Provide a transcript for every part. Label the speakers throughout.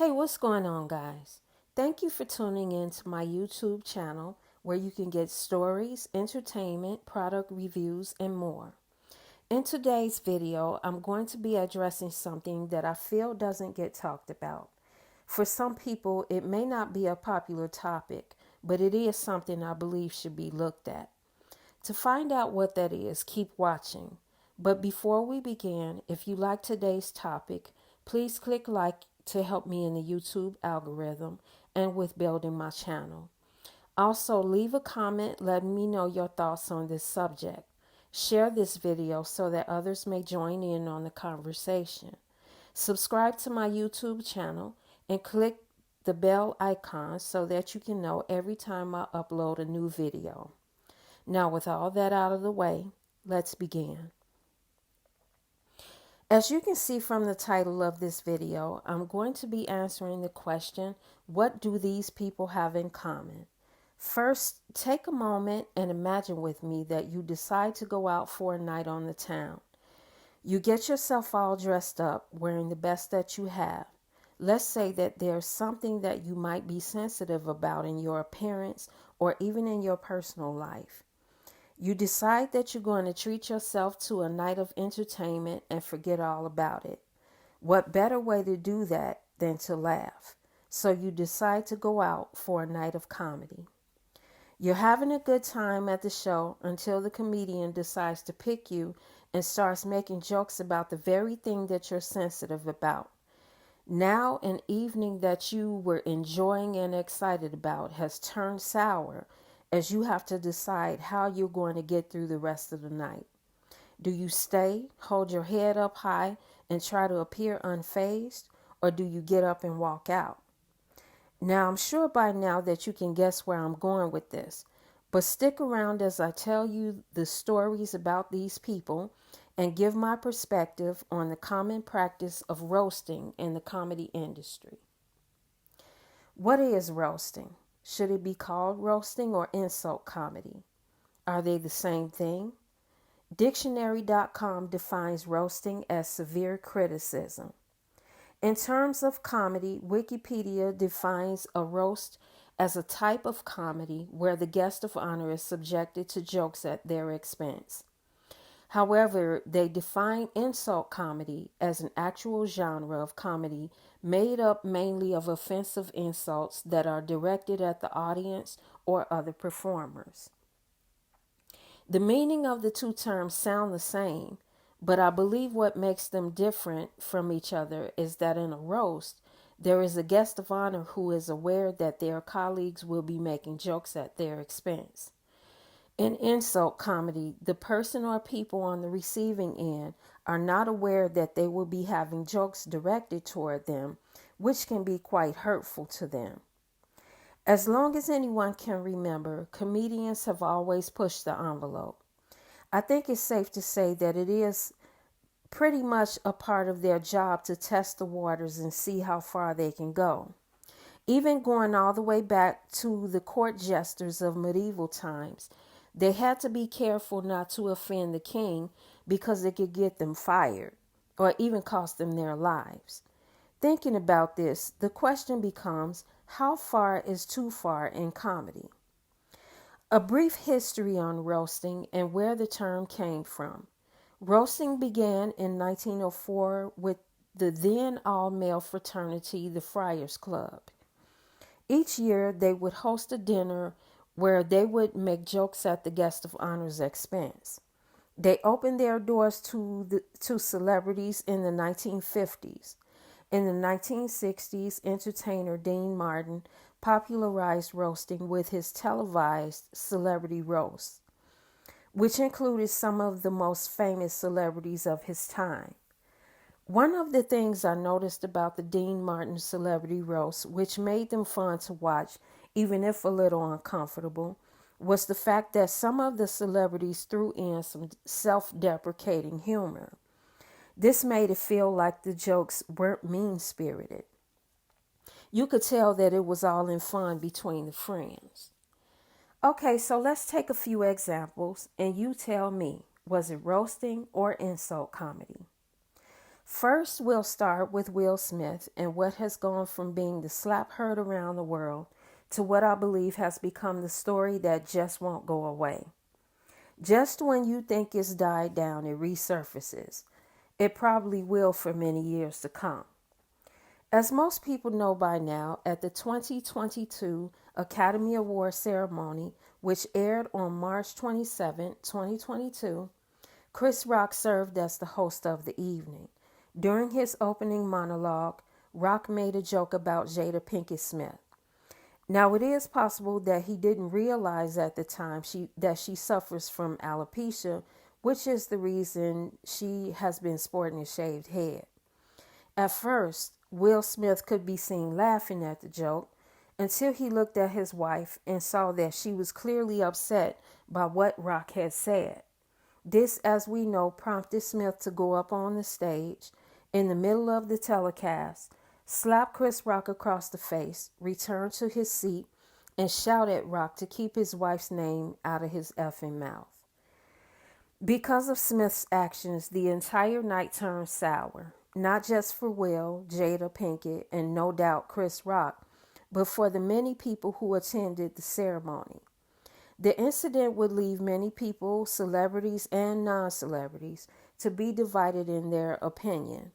Speaker 1: Hey, what's going on, guys? Thank you for tuning in to my YouTube channel where you can get stories, entertainment, product reviews, and more. In today's video, I'm going to be addressing something that I feel doesn't get talked about. For some people, it may not be a popular topic, but it is something I believe should be looked at. To find out what that is, keep watching. But before we begin, if you like today's topic, please click like to help me in the YouTube algorithm and with building my channel. Also, leave a comment letting me know your thoughts on this subject. Share this video so that others may join in on the conversation. Subscribe to my YouTube channel and click the bell icon so that you can know every time I upload a new video. Now, with all that out of the way, let's begin. As you can see from the title of this video, I'm going to be answering the question, what do these people have in common? First, take a moment and imagine with me that you decide to go out for a night on the town. You get yourself all dressed up, wearing the best that you have. Let's say that there's something that you might be sensitive about in your appearance or even in your personal life. You decide that you're going to treat yourself to a night of entertainment and forget all about it. What better way to do that than to laugh? So you decide to go out for a night of comedy. You're having a good time at the show until the comedian decides to pick you and starts making jokes about the very thing that you're sensitive about. Now an evening that you were enjoying and excited about has turned sour as you have to decide how you're going to get through the rest of the night. Do you stay, hold your head up high, and try to appear unfazed, or do you get up and walk out? Now, I'm sure by now that you can guess where I'm going with this, but stick around as I tell you the stories about these people and give my perspective on the common practice of roasting in the comedy industry. What is roasting? Should it be called roasting or insult comedy? Are they the same thing? Dictionary.com defines roasting as severe criticism. In terms of comedy, Wikipedia defines a roast as a type of comedy where the guest of honor is subjected to jokes at their expense. However, they define insult comedy as an actual genre of comedy made up mainly of offensive insults that are directed at the audience or other performers. The meaning of the two terms sound the same, but I believe what makes them different from each other is that in a roast, there is a guest of honor who is aware that their colleagues will be making jokes at their expense. In insult comedy, the person or people on the receiving end are not aware that they will be having jokes directed toward them, which can be quite hurtful to them. As long as anyone can remember, comedians have always pushed the envelope. I think it's safe to say that it is pretty much a part of their job to test the waters and see how far they can go. Even going all the way back to the court jesters of medieval times, they had to be careful not to offend the king because it could get them fired or even cost them their lives. Thinking about this, the question becomes, how far is too far in comedy? A brief history on roasting and where the term came from. Roasting began in 1904 with the then all-male fraternity, the Friars Club. Each year, they would host a dinner where they would make jokes at the guest of honor's expense. They opened their doors to celebrities in the 1950s. In the 1960s, entertainer Dean Martin popularized roasting with his televised celebrity roast, which included some of the most famous celebrities of his time. One of the things I noticed about the Dean Martin celebrity roast, which made them fun to watch, even if a little uncomfortable, was the fact that some of the celebrities threw in some self-deprecating humor. This made it feel like the jokes weren't mean-spirited. You could tell that it was all in fun between the friends. Okay, so let's take a few examples and you tell me, was it roasting or insult comedy? First, we'll start with Will Smith and what has gone from being the slap heard around the world to what I believe has become the story that just won't go away. Just when you think it's died down, it resurfaces. It probably will for many years to come. As most people know by now, at the 2022 Academy Award ceremony, which aired on March 27, 2022, Chris Rock served as the host of the evening. During his opening monologue, Rock made a joke about Jada Pinkett Smith. Now, it is possible that he didn't realize at the time that she suffers from alopecia, which is the reason she has been sporting a shaved head. At first, Will Smith could be seen laughing at the joke until he looked at his wife and saw that she was clearly upset by what Rock had said. This, as we know, prompted Smith to go up on the stage in the middle of the telecast, slap Chris Rock across the face, return to his seat, and shout at Rock to keep his wife's name out of his effing mouth. Because of Smith's actions, the entire night turned sour, not just for Will, Jada Pinkett, and no doubt Chris Rock, but for the many people who attended the ceremony. The incident would leave many people, celebrities and non-celebrities, to be divided in their opinion.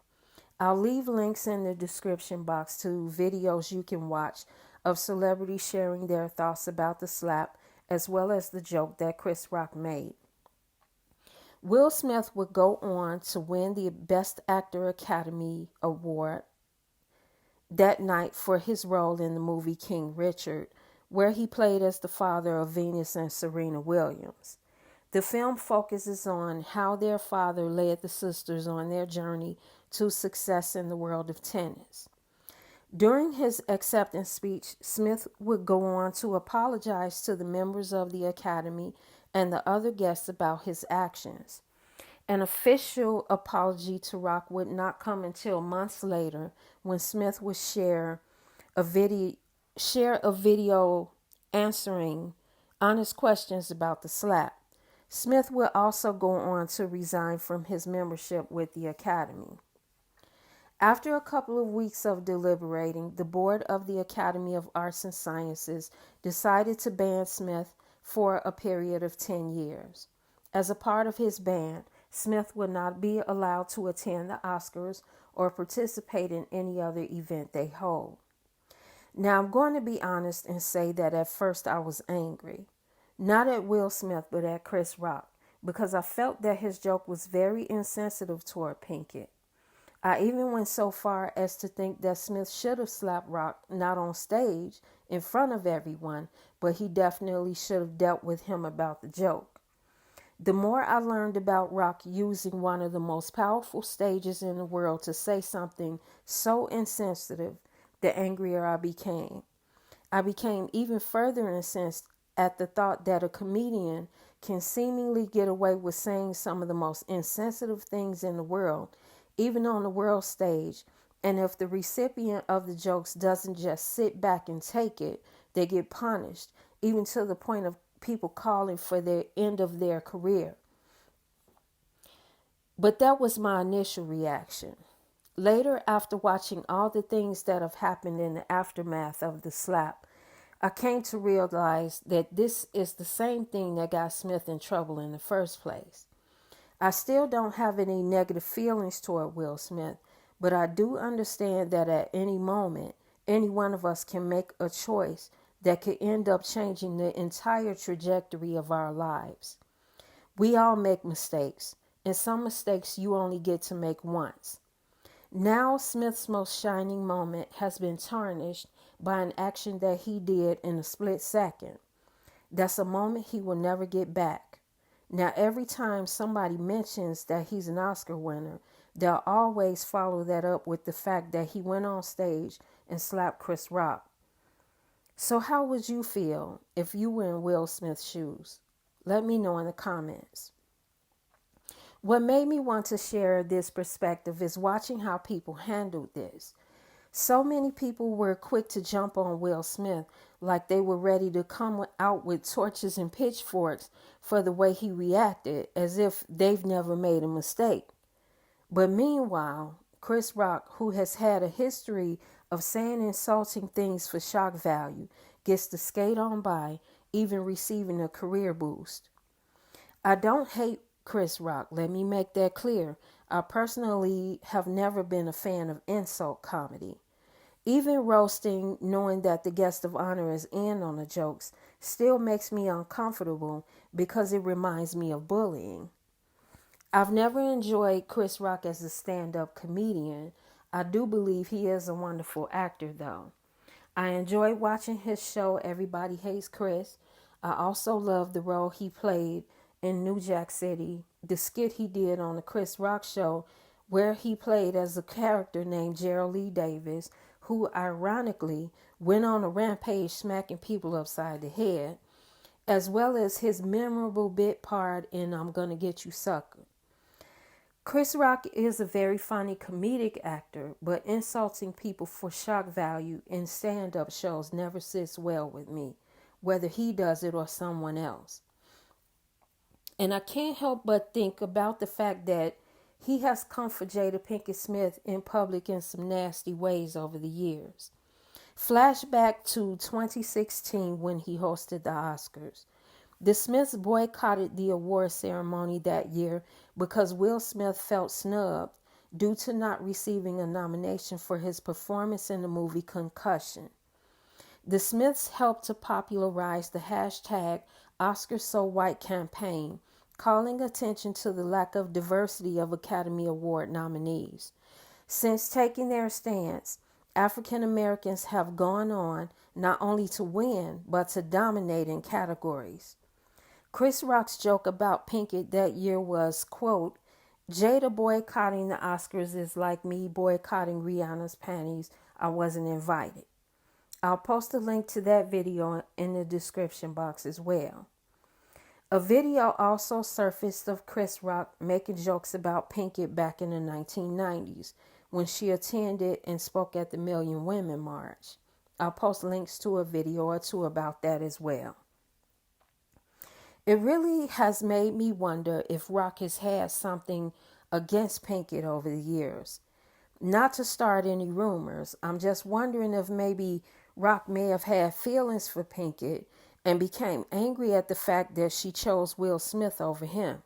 Speaker 1: I'll leave links in the description box to videos you can watch of celebrities sharing their thoughts about the slap, as well as the joke that Chris Rock made. Will Smith would go on to win the Best Actor Academy Award that night for his role in the movie King Richard, where he played as the father of Venus and Serena Williams. The film focuses on how their father led the sisters on their journey to success in the world of tennis. During his acceptance speech, Smith would go on to apologize to the members of the Academy and the other guests about his actions. An official apology to Rock would not come until months later, when Smith would share a video answering honest questions about the slap. Smith would also go on to resign from his membership with the Academy. After a couple of weeks of deliberating, the board of the Academy of Arts and Sciences decided to ban Smith for a period of 10 years. As a part of his ban, Smith would not be allowed to attend the Oscars or participate in any other event they hold. Now, I'm going to be honest and say that at first I was angry. Not at Will Smith, but at Chris Rock, because I felt that his joke was very insensitive toward Pinkett. I even went so far as to think that Smith should have slapped Rock, not on stage, in front of everyone, but he definitely should have dealt with him about the joke. The more I learned about Rock using one of the most powerful stages in the world to say something so insensitive, the angrier I became. I became even further incensed at the thought that a comedian can seemingly get away with saying some of the most insensitive things in the world, even on the world stage, and if the recipient of the jokes doesn't just sit back and take it, they get punished, even to the point of people calling for the end of their career. But that was my initial reaction. Later, after watching all the things that have happened in the aftermath of the slap, I came to realize that this is the same thing that got Smith in trouble in the first place. I still don't have any negative feelings toward Will Smith, but I do understand that at any moment, any one of us can make a choice that could end up changing the entire trajectory of our lives. We all make mistakes, and some mistakes you only get to make once. Now, Smith's most shining moment has been tarnished by an action that he did in a split second. That's a moment he will never get back. Now, every time somebody mentions that he's an Oscar winner, they'll always follow that up with the fact that he went on stage and slapped Chris Rock. So how would you feel if you were in Will Smith's shoes? Let me know in the comments. What made me want to share this perspective is watching how people handled this. So many people were quick to jump on Will Smith, like they were ready to come out with torches and pitchforks for the way he reacted, as if they've never made a mistake. But meanwhile, Chris Rock, who has had a history of saying insulting things for shock value, gets to skate on by, even receiving a career boost. I don't hate Chris Rock, let me make that clear. I personally have never been a fan of insult comedy. Even roasting, knowing that the guest of honor is in on the jokes, still makes me uncomfortable because it reminds me of bullying. I've never enjoyed Chris Rock as a stand-up comedian. I do believe he is a wonderful actor, though. I enjoy watching his show, Everybody Hates Chris. I also love the role he played in New Jack City, the skit he did on the Chris Rock show, where he played as a character named Gerald Lee Davis, who ironically went on a rampage smacking people upside the head, as well as his memorable bit part in I'm Gonna Get You Sucker. Chris Rock is a very funny comedic actor, but insulting people for shock value in stand-up shows never sits well with me, whether he does it or someone else. And I can't help but think about the fact that he has come for Jada Pinkett Smith in public in some nasty ways over the years. Flashback to 2016 when he hosted the Oscars. The Smiths boycotted the award ceremony that year because Will Smith felt snubbed due to not receiving a nomination for his performance in the movie Concussion. The Smiths helped to popularize the hashtag #OscarsSoWhite campaign, calling attention to the lack of diversity of Academy Award nominees. Since taking their stance, African Americans have gone on not only to win, but to dominate in categories. Chris Rock's joke about Pinkett that year was, quote, Jada boycotting the Oscars is like me boycotting Rihanna's panties. I wasn't invited. I'll post a link to that video in the description box as well. A video also surfaced of Chris Rock making jokes about Pinkett back in the 1990s when she attended and spoke at the Million Women March. I'll post links to a video or two about that as well. It really has made me wonder if Rock has had something against Pinkett over the years. Not to start any rumors, I'm just wondering if maybe Rock may have had feelings for Pinkett and became angry at the fact that she chose Will Smith over him.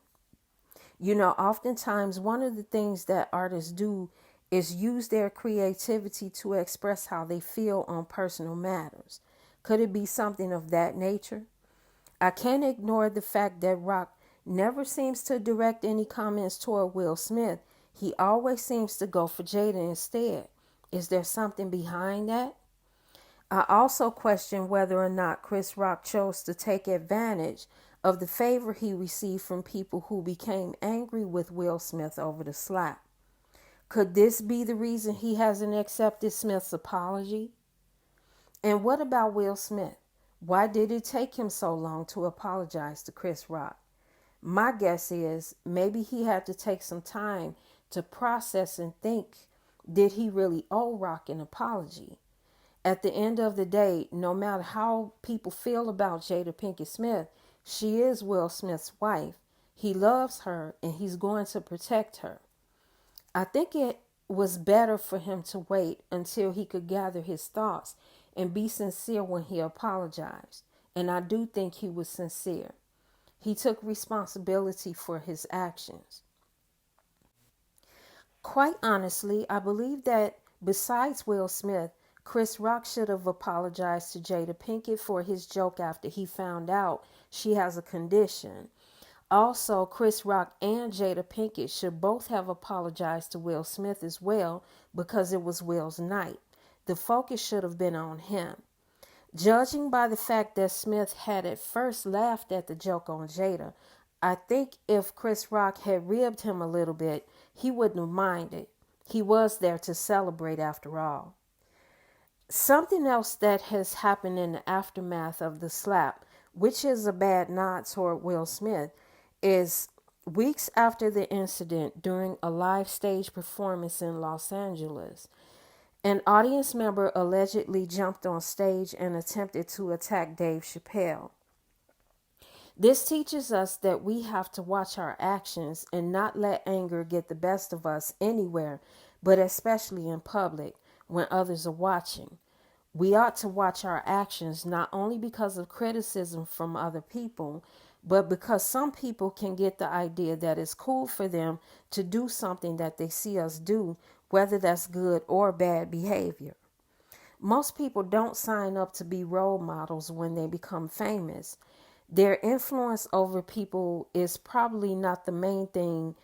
Speaker 1: You know, oftentimes one of the things that artists do is use their creativity to express how they feel on personal matters. Could it be something of that nature? I can't ignore the fact that Rock never seems to direct any comments toward Will Smith. He always seems to go for Jada instead. Is there something behind that? I also question whether or not Chris Rock chose to take advantage of the favor he received from people who became angry with Will Smith over the slap. Could this be the reason he hasn't accepted Smith's apology? And what about Will Smith? Why did it take him so long to apologize to Chris Rock? My guess is maybe he had to take some time to process and think, did he really owe Rock an apology? At the end of the day, no matter how people feel about Jada Pinkett Smith, she is Will Smith's wife. He loves her and he's going to protect her. I think it was better for him to wait until he could gather his thoughts and be sincere when he apologized. And I do think he was sincere. He took responsibility for his actions. Quite honestly, I believe that besides Will Smith, Chris Rock should have apologized to Jada Pinkett for his joke after he found out she has a condition. Also, Chris Rock and Jada Pinkett should both have apologized to Will Smith as well because it was Will's night. The focus should have been on him. Judging by the fact that Smith had at first laughed at the joke on Jada, I think if Chris Rock had ribbed him a little bit, he wouldn't have minded. He was there to celebrate after all. Something else that has happened in the aftermath of the slap, which is a bad nod toward Will Smith, is weeks after the incident during a live stage performance in Los Angeles, an audience member allegedly jumped on stage and attempted to attack Dave Chappelle. This teaches us that we have to watch our actions and not let anger get the best of us anywhere, but especially in public when others are watching. We ought to watch our actions not only because of criticism from other people, but because some people can get the idea that it's cool for them to do something that they see us do, whether that's good or bad behavior. Most people don't sign up to be role models when they become famous. Their influence over people is probably not the main thing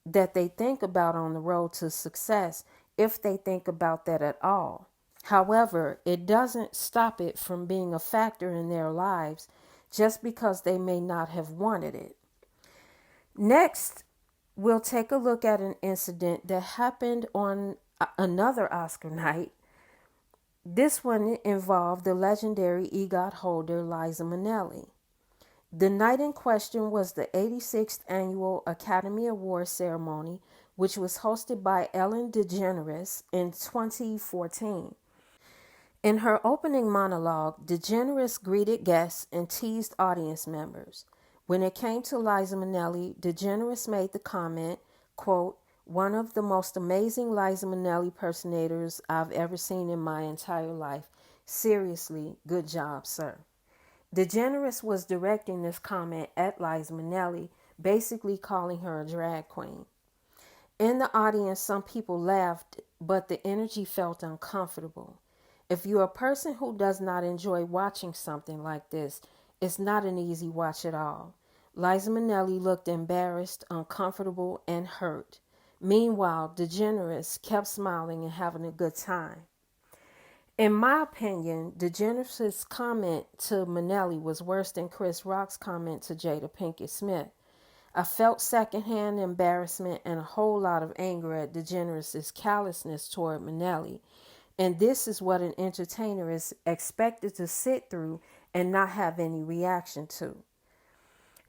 Speaker 1: that they think about on the road to success, if they think about that at all. However, it doesn't stop it from being a factor in their lives just because they may not have wanted it. Next, we'll take a look at an incident that happened on another Oscar night. This one involved the legendary EGOT holder Liza Minnelli. The night in question was the 86th Annual Academy Awards ceremony, which was hosted by Ellen DeGeneres in 2014. In her opening monologue, DeGeneres greeted guests and teased audience members. When it came to Liza Minnelli, DeGeneres made the comment, quote, "One of the most amazing Liza Minnelli personators I've ever seen in my entire life. Seriously, good job, sir." DeGeneres was directing this comment at Liza Minnelli, basically calling her a drag queen. In the audience, some people laughed, but the energy felt uncomfortable. If you're a person who does not enjoy watching something like this, it's not an easy watch at all. Liza Minnelli looked embarrassed, uncomfortable, and hurt. Meanwhile, DeGeneres kept smiling and having a good time. In my opinion, DeGeneres' comment to Minnelli was worse than Chris Rock's comment to Jada Pinkett Smith. I felt secondhand embarrassment and a whole lot of anger at DeGeneres' callousness toward Minnelli. And this is what an entertainer is expected to sit through and not have any reaction to.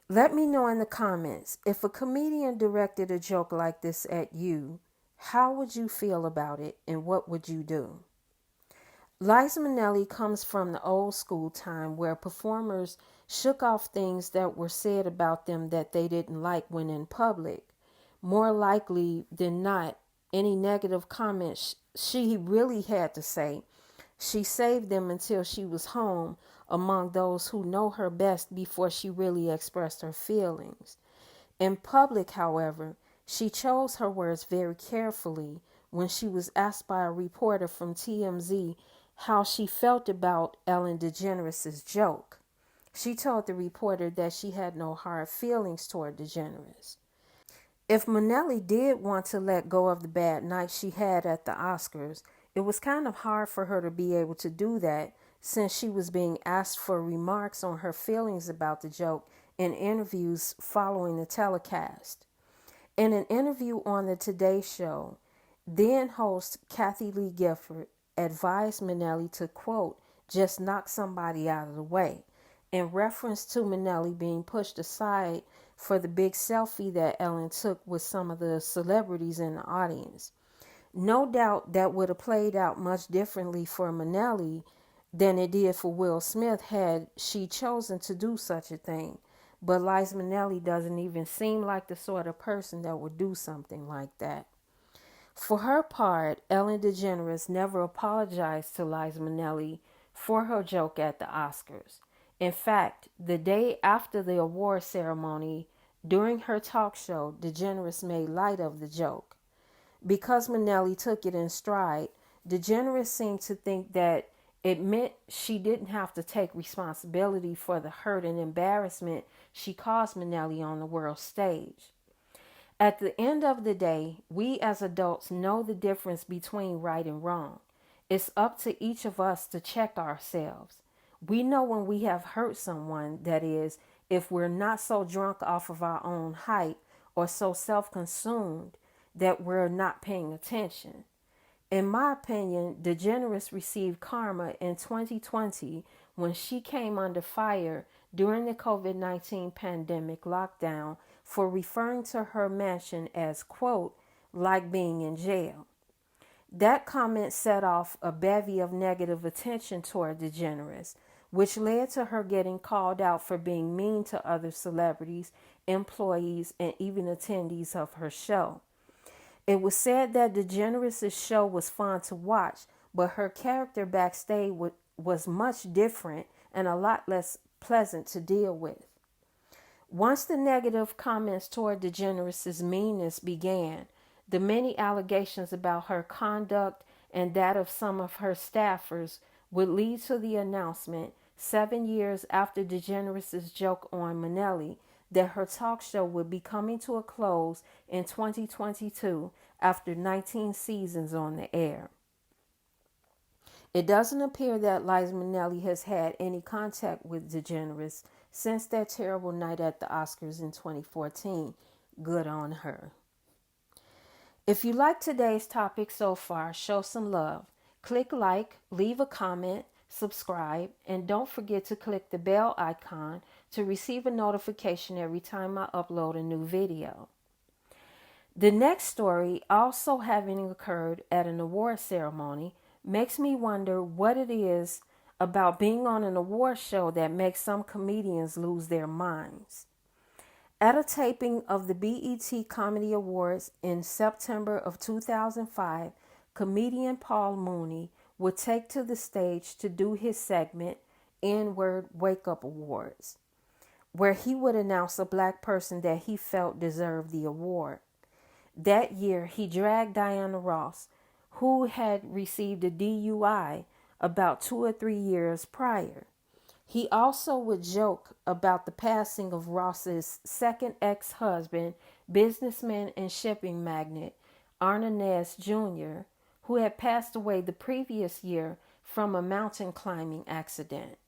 Speaker 1: Let me know in the comments, if a comedian directed a joke like this at you, how would you feel about it and what would you do? Liza Minnelli comes from the old school time where performers shook off things that were said about them that they didn't like when in public. More likely than not, any negative comments she really had to say, she saved them until she was home among those who know her best before she really expressed her feelings. In public, however, she chose her words very carefully when she was asked by a reporter from TMZ how she felt about Ellen DeGeneres' joke. She told the reporter that she had no hard feelings toward DeGeneres. If Minnelli did want to let go of the bad night she had at the Oscars, it was kind of hard for her to be able to do that since she was being asked for remarks on her feelings about the joke in interviews following the telecast. In an interview on the Today Show, then host Kathy Lee Gifford advised Minnelli to, quote, "just knock somebody out of the way," in reference to Minnelli being pushed aside for the big selfie that Ellen took with some of the celebrities in the audience. No doubt that would have played out much differently for Minnelli than it did for Will Smith had she chosen to do such a thing. But Liza Minnelli doesn't even seem like the sort of person that would do something like that. For her part, Ellen DeGeneres never apologized to Liza Minnelli for her joke at the Oscars. In fact, the day after the award ceremony, during her talk show, DeGeneres made light of the joke. Because Minnelli took it in stride, DeGeneres seemed to think that it meant she didn't have to take responsibility for the hurt and embarrassment she caused Minnelli on the world stage. At the end of the day, we as adults know the difference between right and wrong. It's up to each of us to check ourselves. We know when we have hurt someone, that is, if we're not so drunk off of our own hype or so self-consumed that we're not paying attention. In my opinion, DeGeneres received karma in 2020 when she came under fire during the COVID-19 pandemic lockdown for referring to her mansion as, quote, like being in jail. That comment set off a bevy of negative attention toward DeGeneres, which led to her getting called out for being mean to other celebrities, employees, and even attendees of her show. It was said that Degeneres' show was fun to watch, but her character backstage was much different and a lot less pleasant to deal with. Once the negative comments toward Degeneres' meanness began, the many allegations about her conduct and that of some of her staffers would lead to the announcement, 7 years after Degeneres' joke on Minnelli, that her talk show would be coming to a close in 2022 after 19 seasons on the air. It doesn't appear that Liza Minnelli has had any contact with Degeneres since that terrible night at the Oscars in 2014. Good on her. If you like today's topic so far, show some love. Click like, leave a comment, subscribe, and don't forget to click the bell icon to receive a notification every time I upload a new video. The next story, also having occurred at an award ceremony, makes me wonder what it is about being on an award show that makes some comedians lose their minds. At a taping of the BET Comedy Awards in September of 2005, comedian Paul Mooney would take to the stage to do his segment, N-Word Wake Up Awards, where he would announce a black person that he felt deserved the award. That year, he dragged Diana Ross, who had received a DUI about 2 or 3 years prior. He also would joke about the passing of Ross's second ex-husband, businessman and shipping magnate, Arnaz Jr., who had passed away the previous year from a mountain climbing accident.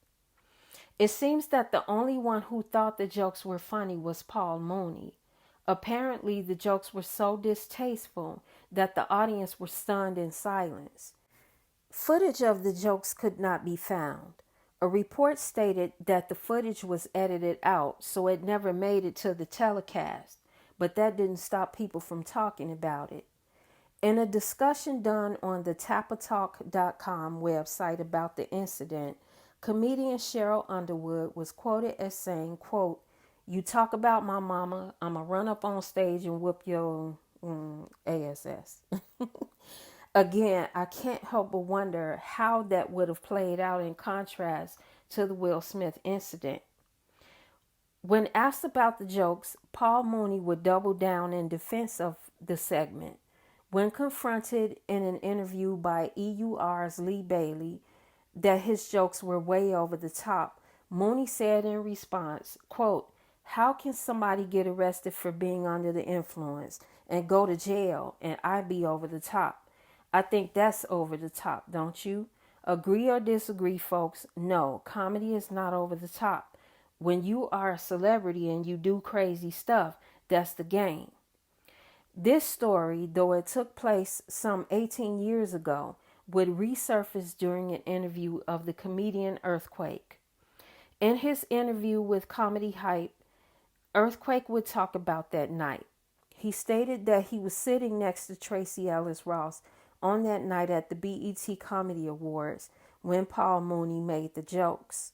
Speaker 1: It seems that the only one who thought the jokes were funny was Paul Mooney. Apparently, the jokes were so distasteful that the audience were stunned in silence. Footage of the jokes could not be found. A report stated that the footage was edited out, so it never made it to the telecast, but that didn't stop people from talking about it. In a discussion done on the tapatalk.com website about the incident, comedian Cheryl Underwood was quoted as saying, quote, "You talk about my mama, I'ma run up on stage and whoop your ass." Again, I can't help but wonder how that would have played out in contrast to the Will Smith incident. When asked about the jokes, Paul Mooney would double down in defense of the segment. When confronted in an interview by EUR's Lee Bailey that his jokes were way over the top, Mooney said in response, quote, "How can somebody get arrested for being under the influence and go to jail and I be over the top? I think that's over the top, don't you? Agree or disagree, folks? No, comedy is not over the top. When you are a celebrity and you do crazy stuff, that's the game." This story, though it took place some 18 years ago, would resurface during an interview of the comedian Earthquake. In his interview with Comedy Hype, Earthquake would talk about that night. He stated that he was sitting next to Tracee Ellis Ross on that night at the BET Comedy Awards when Paul Mooney made the jokes.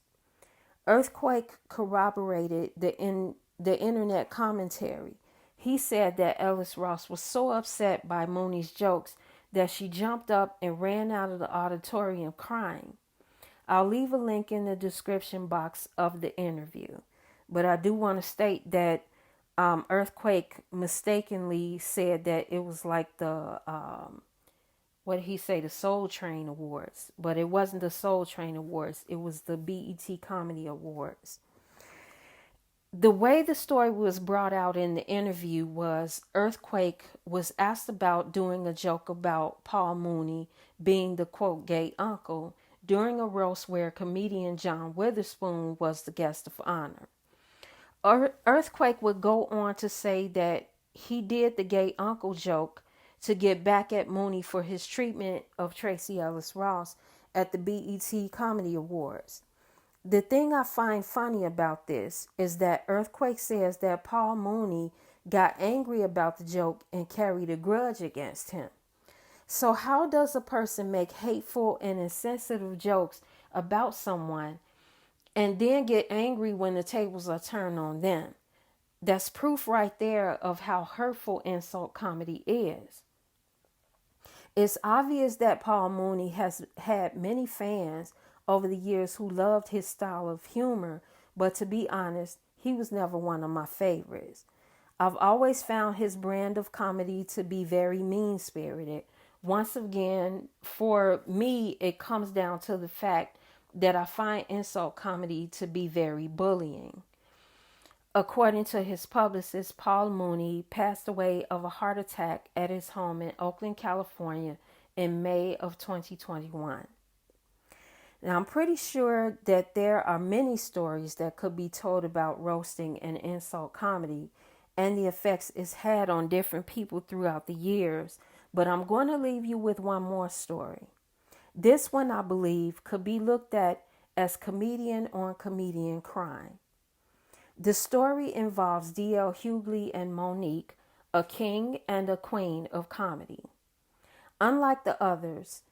Speaker 1: Earthquake corroborated the internet commentary. He said that Ellis Ross was so upset by Mooney's jokes that she jumped up and ran out of the auditorium crying. I'll leave a link in the description box of the interview. But I do want to state that Earthquake mistakenly said that it was like the, what did he say, the Soul Train Awards. But it wasn't the Soul Train Awards. It was the BET Comedy Awards. The way the story was brought out in the interview was Earthquake was asked about doing a joke about Paul Mooney being the, quote, gay uncle during a roast where comedian John Witherspoon was the guest of honor. Earthquake would go on to say that he did the gay uncle joke to get back at Mooney for his treatment of Tracee Ellis Ross at the BET Comedy Awards. The thing I find funny about this is that Earthquake says that Paul Mooney got angry about the joke and carried a grudge against him. So how does a person make hateful and insensitive jokes about someone and then get angry when the tables are turned on them? That's proof right there of how hurtful insult comedy is. It's obvious that Paul Mooney has had many fans over the years who loved his style of humor, but to be honest, he was never one of my favorites. I've always found his brand of comedy to be very mean-spirited. Once again, for me, it comes down to the fact that I find insult comedy to be very bullying. According to his publicist, Paul Mooney passed away of a heart attack at his home in Oakland, California in May of 2021. Now, I'm pretty sure that there are many stories that could be told about roasting and insult comedy and the effects it's had on different people throughout the years, but I'm going to leave you with one more story. This one, I believe, could be looked at as comedian on comedian crime. The story involves D.L. Hughley and Mo'Nique, a king and a queen of comedy. Unlike the others,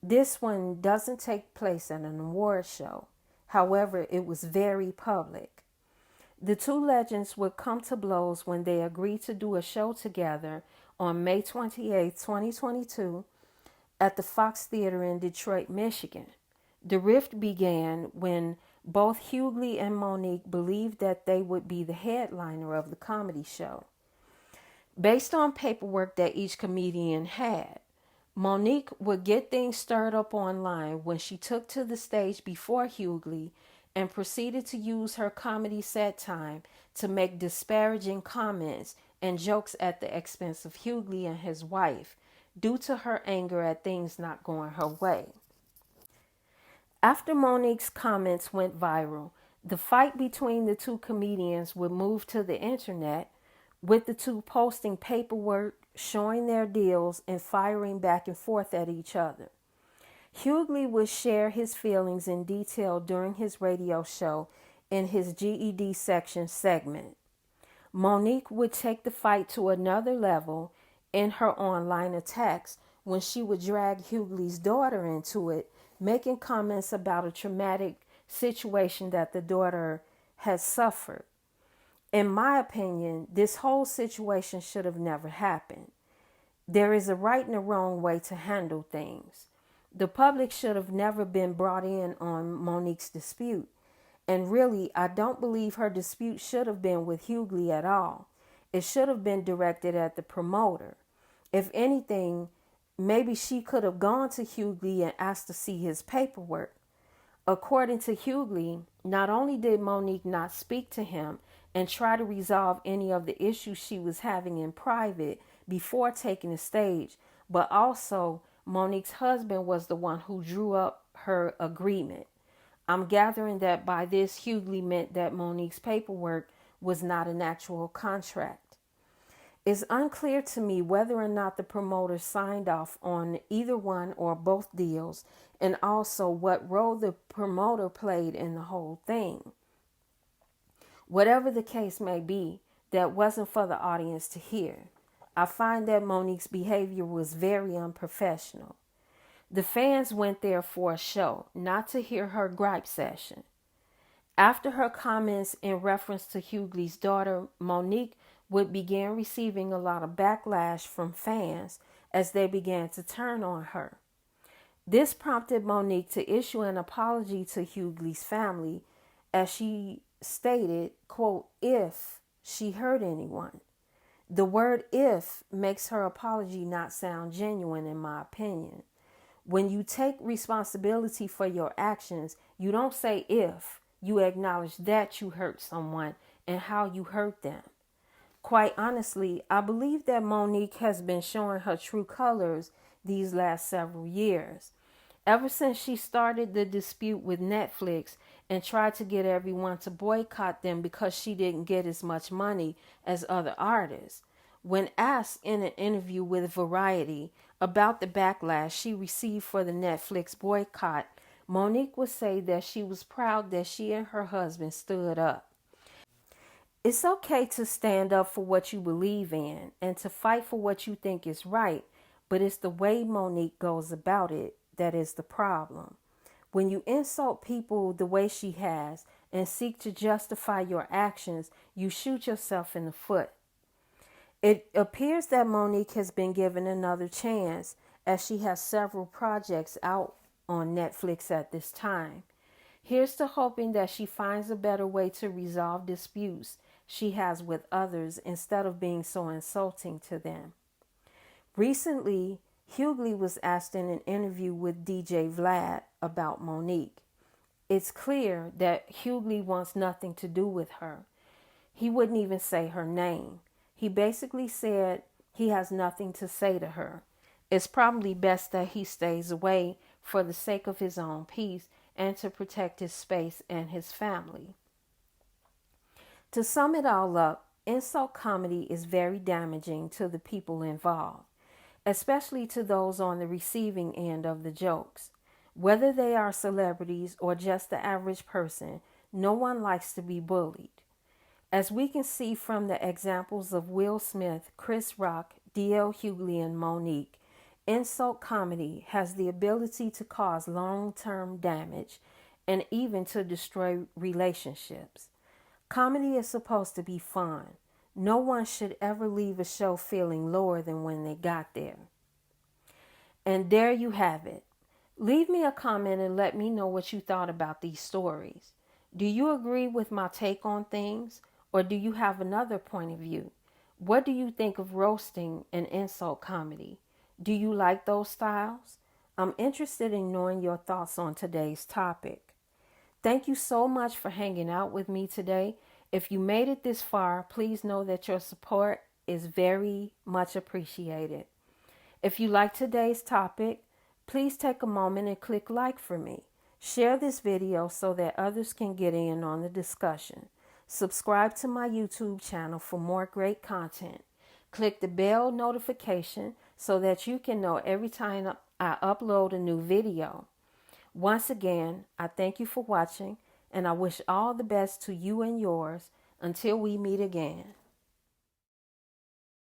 Speaker 1: this one doesn't take place at an award show. However, it was very public. The two legends would come to blows when they agreed to do a show together on May 28, 2022, at the Fox Theater in Detroit, Michigan. The rift began when both Hughley and Mo'Nique believed that they would be the headliner of the comedy show. Based on paperwork that each comedian had, Mo'Nique would get things stirred up online when she took to the stage before Hughley and proceeded to use her comedy set time to make disparaging comments and jokes at the expense of Hughley and his wife due to her anger at things not going her way. After Mo'Nique's comments went viral, the fight between the two comedians would move to the internet, with the two posting paperwork, showing their deals, and firing back and forth at each other. Hughley would share his feelings in detail during his radio show in his GED section segment. Mo'Nique would take the fight to another level in her online attacks when she would drag Hughley's daughter into it, making comments about a traumatic situation that the daughter has suffered. In my opinion, this whole situation should have never happened. There is a right and a wrong way to handle things. The public should have never been brought in on Mo'Nique's dispute. And really, I don't believe her dispute should have been with Hughley at all. It should have been directed at the promoter. If anything, maybe she could have gone to Hughley and asked to see his paperwork. According to Hughley, not only did Mo'Nique not speak to him and try to resolve any of the issues she was having in private before taking the stage, but also Mo'Nique's husband was the one who drew up her agreement. I'm gathering that by this, Hughley meant that Mo'Nique's paperwork was not an actual contract. It's unclear to me whether or not the promoter signed off on either one or both deals, and also what role the promoter played in the whole thing. Whatever the case may be, that wasn't for the audience to hear. I find that Mo'Nique's behavior was very unprofessional. The fans went there for a show, not to hear her gripe session. After her comments in reference to Hughley's daughter, Mo'Nique would begin receiving a lot of backlash from fans as they began to turn on her. This prompted Mo'Nique to issue an apology to Hughley's family, as she stated, quote, if she hurt anyone. The word if makes her apology not sound genuine, in my opinion. When you take responsibility for your actions, you don't say if, you acknowledge that you hurt someone and how you hurt them. Quite honestly, I believe that Mo'Nique has been showing her true colors these last several years. Ever since she started the dispute with Netflix and tried to get everyone to boycott them because she didn't get as much money as other artists. When asked in an interview with Variety about the backlash she received for the Netflix boycott, Mo'Nique would say that she was proud that she and her husband stood up. It's okay to stand up for what you believe in and to fight for what you think is right, but it's the way Mo'Nique goes about it that is the problem. When you insult people the way she has and seek to justify your actions, you shoot yourself in the foot. It appears that Mo'Nique has been given another chance, as she has several projects out on Netflix at this time. Here's to hoping that she finds a better way to resolve disputes she has with others instead of being so insulting to them. Recently, Hughley was asked in an interview with DJ Vlad about Mo'Nique. It's clear that Hughley wants nothing to do with her. He wouldn't even say her name. He basically said he has nothing to say to her. It's probably best that he stays away for the sake of his own peace and to protect his space and his family. To sum it all up, insult comedy is very damaging to the people involved, especially to those on the receiving end of the jokes. Whether they are celebrities or just the average person, no one likes to be bullied. As we can see from the examples of Will Smith, Chris Rock, D.L. Hughley, and Mo'Nique, insult comedy has the ability to cause long-term damage and even to destroy relationships. Comedy is supposed to be fun. No one should ever leave a show feeling lower than when they got there. And there you have it. Leave me a comment and let me know what you thought about these stories. Do you agree with my take on things, or do you have another point of view? What do you think of roasting and insult comedy? Do you like those styles? I'm interested in knowing your thoughts on today's topic. Thank you so much for hanging out with me today. If you made it this far, please know that your support is very much appreciated. If you like today's topic, please take a moment and click like for me. Share this video so that others can get in on the discussion. Subscribe to my YouTube channel for more great content. Click the bell notification so that you can know every time I upload a new video. Once again, I thank you for watching, and I wish all the best to you and yours until we meet again.